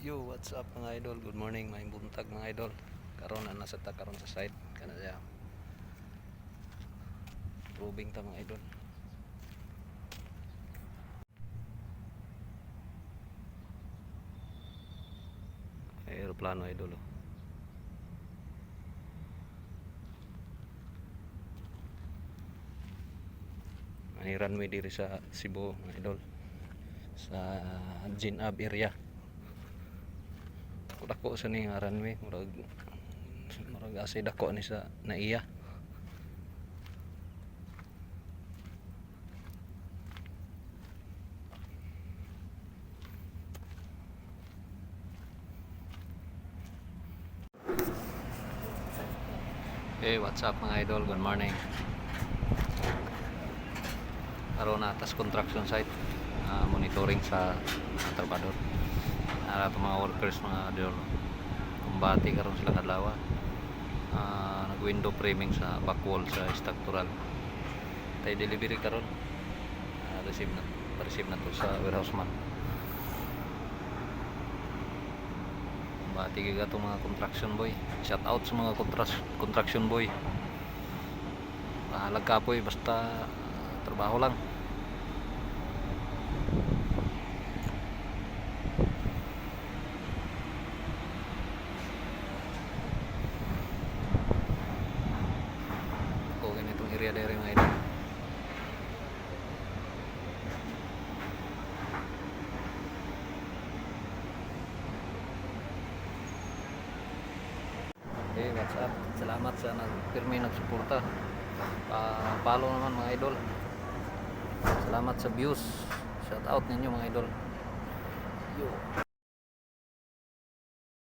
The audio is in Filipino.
Yo, what's up mga idol? Good morning, may buntag mga idol. Karon na nasa ta karon sa site kana siya. Probing ta mga idol. Aeroplano idol. Oh. May runway diri sa Cebu mga idol. Sa Jinab area. Dako sa ni nga runway, murag asay dako ni sa naiya. Hey, what's up mga idol? Good morning. Karon na tas construction site, monitoring sa trabador. Ara mga workers mga idol. Kumbati karon sila kadlaw. Nag window framing sa back wall sa structural. Tay delivery karon. Receive na to sa warehouse man. Bati ka itong mga construction boy. Shout out sa mga construction boy. Bahalag ka po basta trabaho lang. O ganitong area dere mga idol. Okay, what's up? Salamat sa nagpirmi nagsuporta. Follow naman mga idol. Salamat sa views. Shout out ninyo mga idol. Yo.